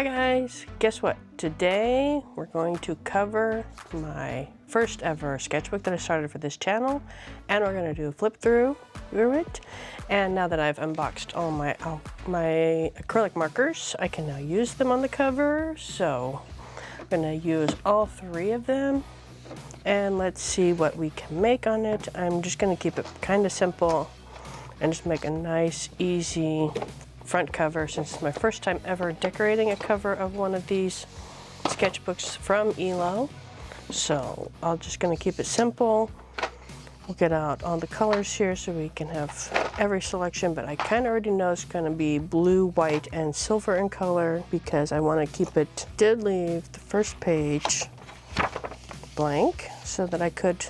Hi guys, guess what? Today we're going to cover my first ever sketchbook that I started for this channel, and we're going to do a flip through it. And now that I've unboxed all my acrylic markers, I can now use them on the cover. So I'm going to use all three of them, and let's see what we can make on it. I'm just going to keep it kind of simple and just make a nice, easy front cover, since it's my first time ever decorating a cover of one of these sketchbooks from ELO. So I'm just going to keep it simple. We'll get out all the colors here so we can have every selection, but I kind of already know it's going to be blue, white, and silver in color because I want to keep it. Did leave the first page blank so that I could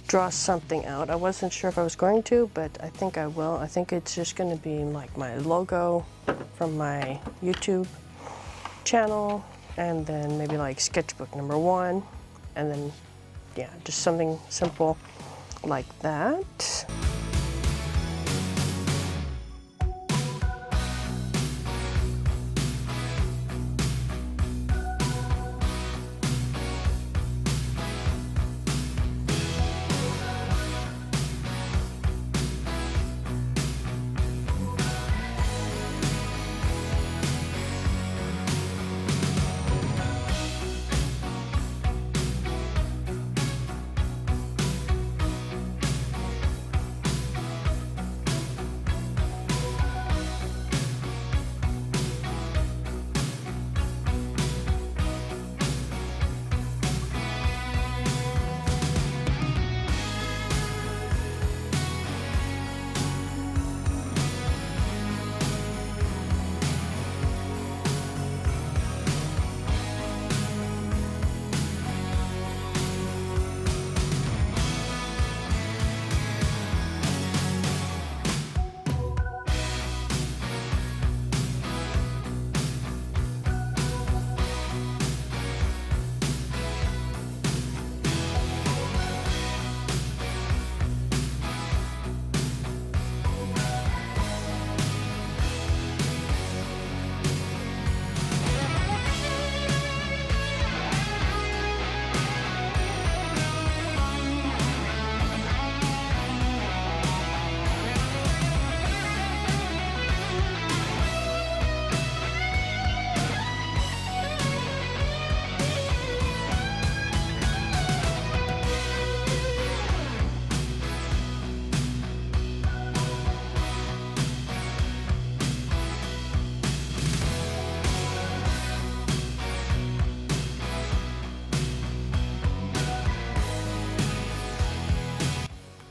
draw something out. I wasn't sure if I was going to, but I think I will. I think it's just going to be like my logo from my YouTube channel, and then maybe like sketchbook number 1, and then yeah, just something simple like that.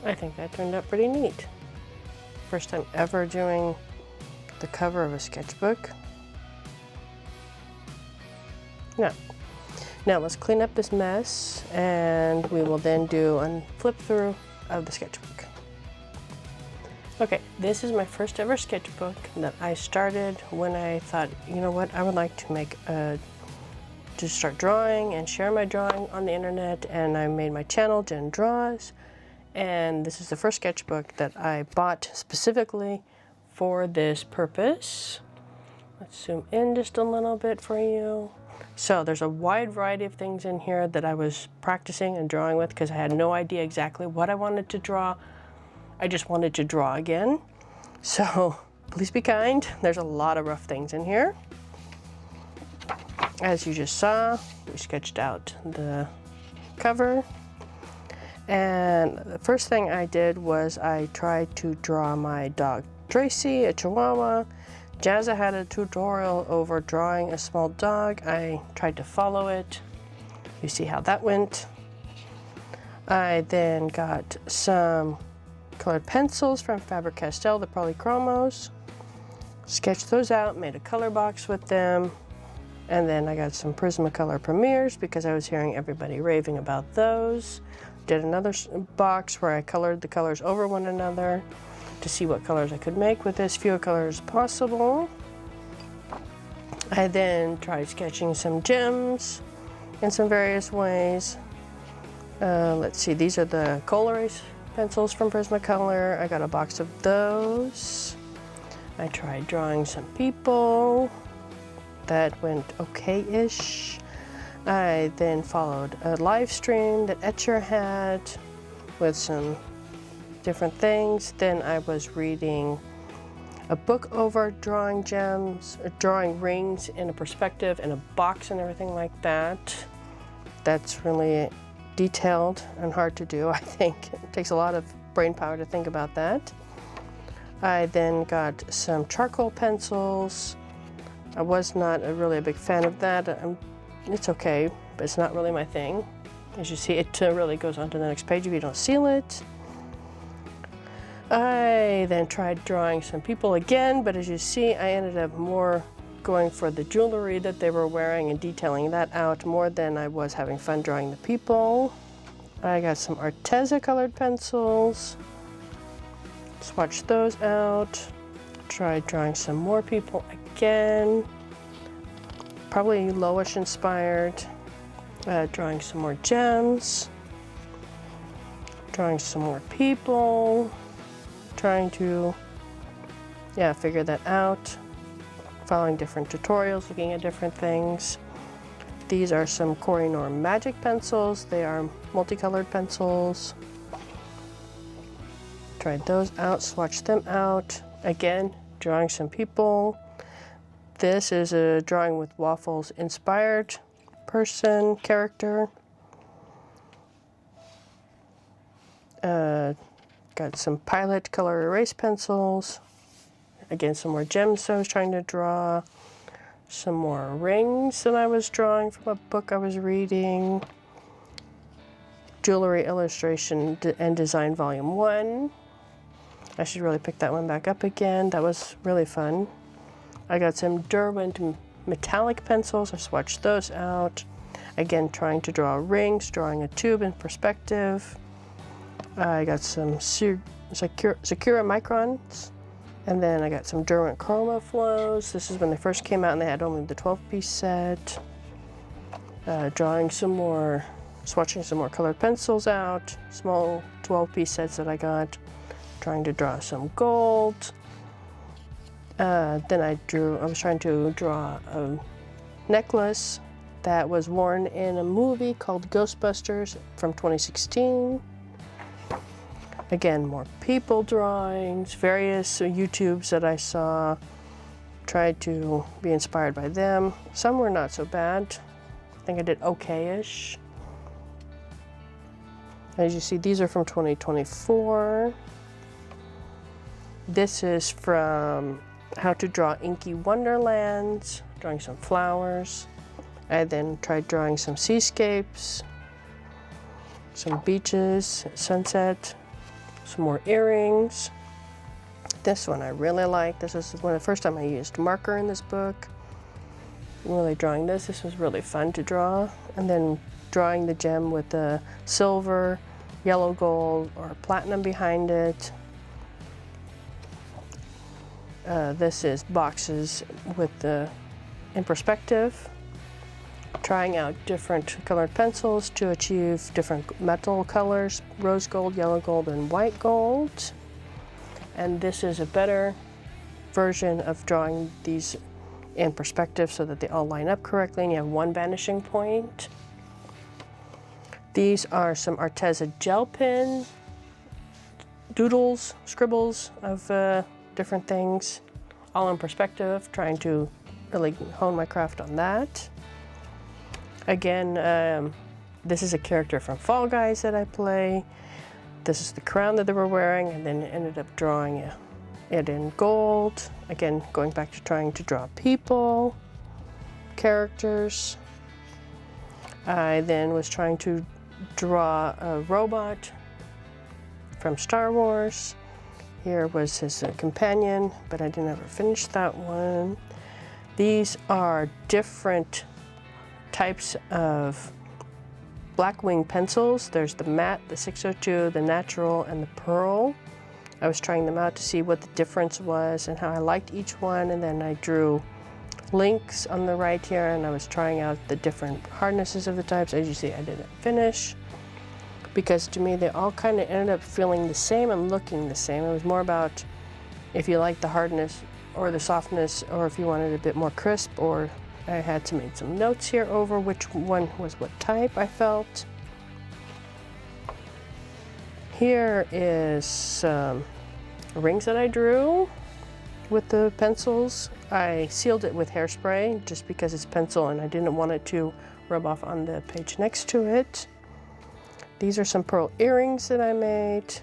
I think that turned out pretty neat. First time ever doing the cover of a sketchbook. Now let's clean up this mess, and we will then do a flip through of the sketchbook. Okay, this is my first ever sketchbook that I started when I thought, you know what, I would like to make to start drawing and share my drawing on the internet, and I made my channel jyndrawz. And this is the first sketchbook that I bought specifically for this purpose. Let's zoom in just a little bit for you. So there's a wide variety of things in here that I was practicing and drawing with because I had no idea exactly what I wanted to draw. I just wanted to draw again. So please be kind. There's a lot of rough things in here. As you just saw, we sketched out the cover. And the first thing I did was I tried to draw my dog Tracy, a Chihuahua. Jazza had a tutorial over drawing a small dog. I tried to follow it. You see how that went. I then got some colored pencils from Faber-Castell, the Polychromos. Sketched those out, made a color box with them. And then I got some Prismacolor Premieres because I was hearing everybody raving about those. Did another box where I colored the colors over one another to see what colors I could make with as few colors as possible. I then tried sketching some gems in some various ways. Let's see, these are the Colorase pencils from Prismacolor. I got a box of those. I tried drawing some people. that went okay-ish. I then followed a live stream that Etcher had with some different things. Then I was reading a book over drawing gems, drawing rings in a perspective in a box and everything like that. That's really detailed and hard to do, I think. It takes a lot of brain power to think about that. I then got some charcoal pencils. I was not really a big fan of that. It's okay, but it's not really my thing. As you see, it really goes on to the next page if you don't seal it. I then tried drawing some people again, but as you see, I ended up more going for the jewelry that they were wearing and detailing that out more than I was having fun drawing the people. I got some Arteza colored pencils. Swatched those out. Tried drawing some more people again. Probably Loish inspired. Drawing some more gems. Drawing some more people. Trying to, figure that out. Following different tutorials, looking at different things. These are some Koh-i-Noor Magic pencils. They are multicolored pencils. Tried those out, swatched them out. Again, drawing some people. This is a drawing with waffles inspired person, character. Got some Pilot color erase pencils. Again, some more gems I was trying to draw. Some more rings that I was drawing from a book I was reading. Jewelry Illustration and Design Volume 1. I should really pick that one back up again. That was really fun. I got some Derwent metallic pencils. I swatched those out. Again, trying to draw rings, drawing a tube in perspective. I got some Sakura Microns. And then I got some Derwent Chroma Flows. This is when they first came out and they had only the 12-piece set. Drawing some more, swatching some more colored pencils out. Small 12-piece sets that I got. Trying to draw some gold. Then I was trying to draw a necklace that was worn in a movie called Ghostbusters from 2016. Again, more people drawings, various YouTubes that I saw. Tried to be inspired by them. Some were not so bad. I think I did okay-ish. As you see, these are from 2024. This is from How to Draw Inky Wonderlands, drawing some flowers. I then tried drawing some seascapes, some beaches, sunset, some more earrings. This one I really like. This is the first time I used marker in this book. Really drawing this. This was really fun to draw. And then drawing the gem with the silver, yellow gold, or platinum behind it. This is boxes with the in perspective. Trying out different colored pencils to achieve different metal colors, rose gold, yellow gold, and white gold. And this is a better version of drawing these in perspective so that they all line up correctly and you have one vanishing point. These are some Arteza gel pen doodles, scribbles of different things, all in perspective, trying to really hone my craft on that. Again, this is a character from Fall Guys that I play. This is the crown that they were wearing, and then ended up drawing it in gold. Again, going back to trying to draw people, characters. I then was trying to draw a robot from Star Wars. Here was his companion, but I didn't ever finish that one. These are different types of Blackwing pencils. There's the matte, the 602, the natural, and the pearl. I was trying them out to see what the difference was and how I liked each one, and then I drew links on the right here, and I was trying out the different hardnesses of the types. As you see, I didn't finish because to me they all kind of ended up feeling the same and looking the same. It was more about if you like the hardness or the softness, or if you wanted a bit more crisp or I had to make some notes here over which one was what type I felt. Here is some rings that I drew with the pencils. I sealed it with hairspray just because it's pencil and I didn't want it to rub off on the page next to it. These are some pearl earrings that I made.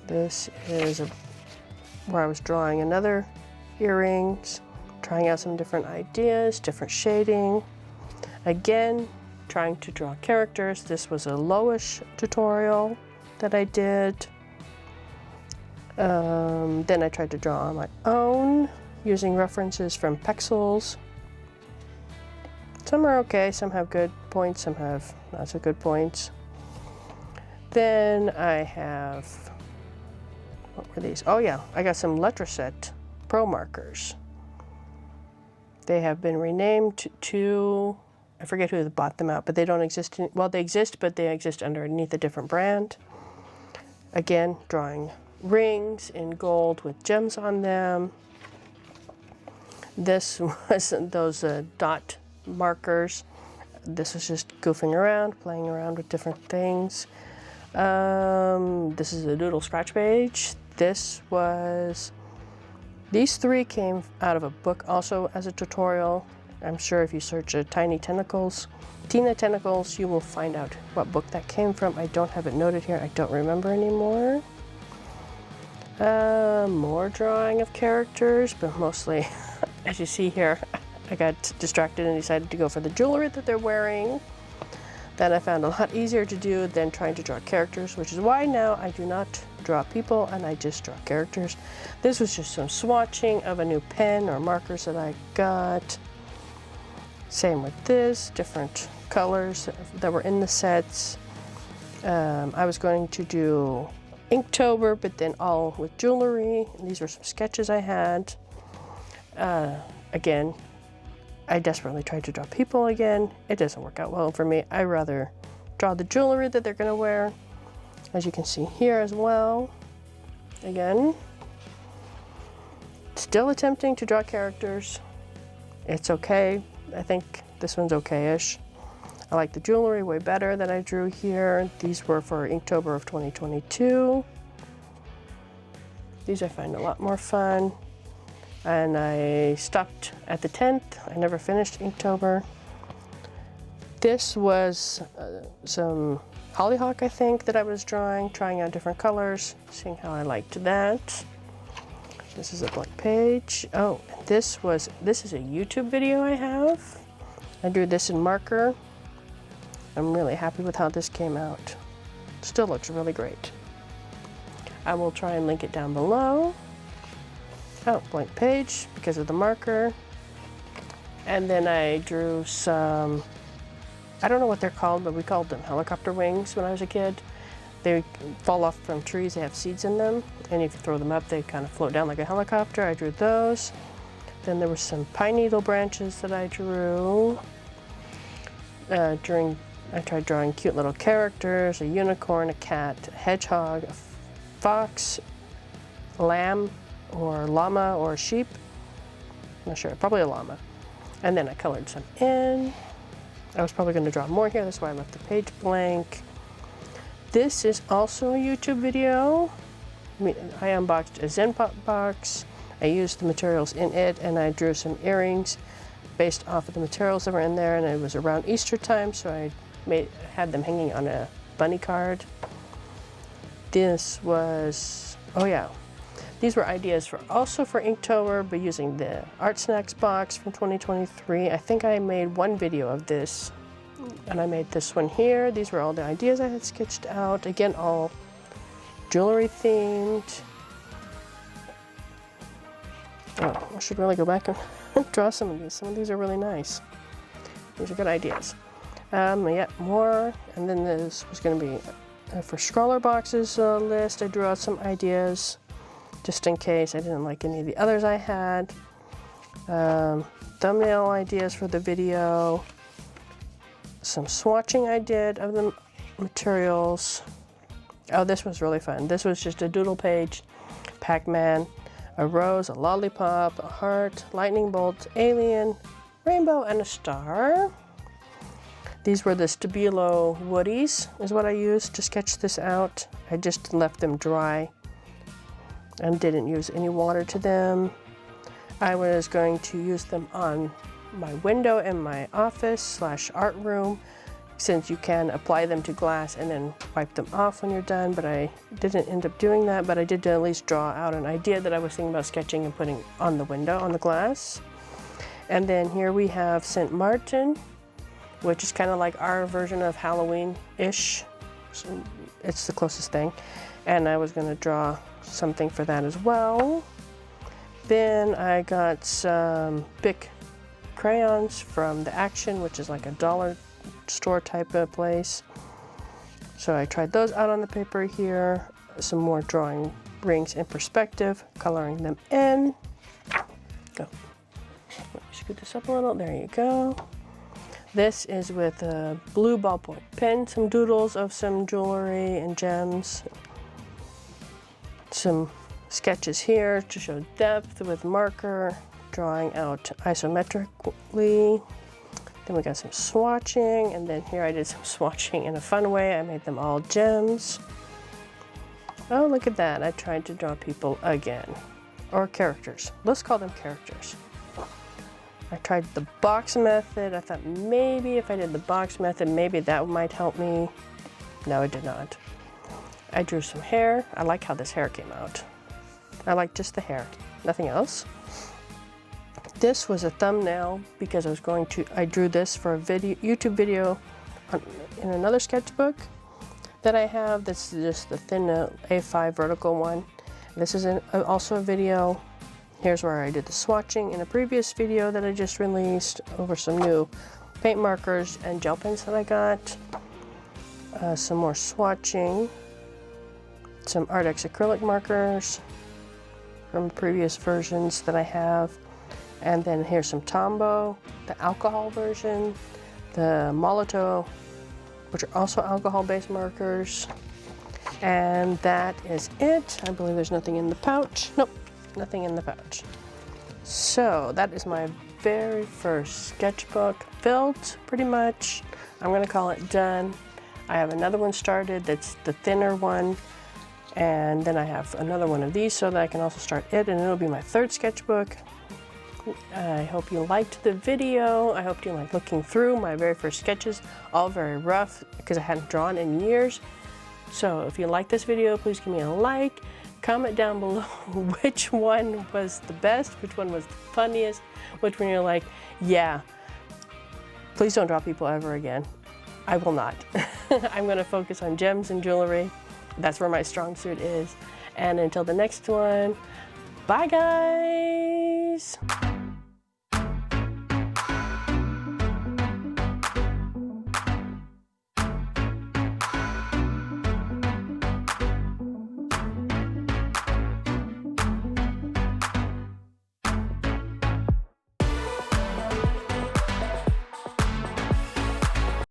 This is where I was drawing another earrings, trying out some different ideas, different shading. Again, trying to draw characters. This was a lowish tutorial that I did. Then I tried to draw on my own using references from Pexels. Some are okay, some have good points, some have not so good points. Then I have, what were these? Oh yeah, I got some Letraset Pro markers. They have been renamed to, I forget who bought them out, but they don't exist, well they exist, but they exist underneath a different brand. Again, drawing rings in gold with gems on them. This was those dot markers. This was just goofing around, playing around with different things. This is a doodle scratch page. These three came out of a book also as a tutorial. I'm sure if you search Tina Tentacles, you will find out what book that came from. I don't have it noted here. I don't remember anymore. More drawing of characters, but mostly, as you see here, I got distracted and decided to go for the jewelry that they're wearing. That I found a lot easier to do than trying to draw characters, which is why now I do not draw people and I just draw characters. This was just some swatching of a new pen or markers that I got. Same with this, different colors that were in the sets. I was going to do Inktober, but then all with jewelry. These were some sketches I had. Again, I desperately tried to draw people again. It doesn't work out well for me. I rather draw the jewelry that they're gonna wear. As you can see here as well. Again, still attempting to draw characters. It's okay. I think this one's okay-ish. I like the jewelry way better than I drew here. These were for Inktober of 2022. These I find a lot more fun. And I stopped at the 10th. I never finished Inktober. This was some hollyhock, I think, that I was drawing, trying out different colors, seeing how I liked that. This is a blank page. Oh, this is a YouTube video I have. I drew this in marker. I'm really happy with how this came out. Still looks really great. I will try and link it down below. Oh, blank page because of the marker. And then I drew some, I don't know what they're called, but we called them helicopter wings when I was a kid. They fall off from trees, they have seeds in them, and if you throw them up, they kind of float down like a helicopter. I drew those. Then there were some pine needle branches that I drew. I tried drawing cute little characters, a unicorn, a cat, a hedgehog, a fox, a lamb, or llama, or a sheep. I'm not sure, probably a llama. And then I colored some in. I was probably going to draw more here, that's why I left the page blank. This is also a YouTube video. I unboxed a Zen Pop box. I used the materials in it, and I drew some earrings based off of the materials that were in there, and it was around Easter time, so I had them hanging on a bunny card. This was, oh yeah, these were ideas also for Inktober, but using the Art Snacks box from 2023. I think I made one video of this, and I made this one here. These were all the ideas I had sketched out. Again, all jewelry themed. Oh, I should really go back and draw some of these. Some of these are really nice. These are good ideas. Yeah, more. And then this was going to be for scrawler boxes list. I drew out some ideas just in case I didn't like any of the others I had. Thumbnail ideas for the video. Some swatching I did of the materials. Oh, this was really fun. This was just a doodle page, Pac-Man. a rose, a lollipop, a heart, lightning bolt, alien, rainbow, and a star. These were the Stabilo woodies is what I used to sketch this out. I just left them dry and didn't use any water to them. I was going to use them on my window in my office / art room, since you can apply them to glass and then wipe them off when you're done, but I didn't end up doing that, but I did at least draw out an idea that I was thinking about sketching and putting on the window, on the glass. And then here we have St. Martin, which is kind of like our version of Halloween-ish. So it's the closest thing. And I was gonna draw something for that as well. Then I got some Bic crayons from the Action, which is like a dollar store type of place. So I tried those out on the paper here. Some more drawing rings in perspective, coloring them in. Go. Let me scoot this up a little. There you go. This is with a blue ballpoint pen, some doodles of some jewelry and gems. Some sketches here to show depth with marker, drawing out isometrically. Then we got some swatching, and then here I did some swatching in a fun way. I made them all gems. Oh, look at that. I tried to draw people again. Or characters. Let's call them characters. I tried the box method. I thought maybe if I did the box method, maybe that might help me. No, it did not. I drew some hair. I like how this hair came out. I like just the hair, nothing else. This was a thumbnail because I drew this for a YouTube video in another sketchbook that I have. This is just the thin A5 vertical one. This is also a video. Here's where I did the swatching in a previous video that I just released over some new paint markers and gel pens that I got. Some more swatching. Some Artex acrylic markers from previous versions that I have. And then here's some Tombow, the alcohol version, the Molotow, which are also alcohol-based markers. And that is it. I believe there's nothing in the pouch. Nope, nothing in the pouch. So that is my very first sketchbook built, pretty much. I'm gonna call it done. I have another one started that's the thinner one. And then I have another one of these so that I can also start it, and it'll be my third sketchbook. I hope you liked the video. I hope you liked looking through my very first sketches, all very rough because I hadn't drawn in years. So if you like this video, please give me a like. Comment down below which one was the best, which one was the funniest, which one you're like, yeah, please don't draw people ever again. I will not. I'm gonna focus on gems and jewelry. That's where my strong suit is. And until the next one, bye guys.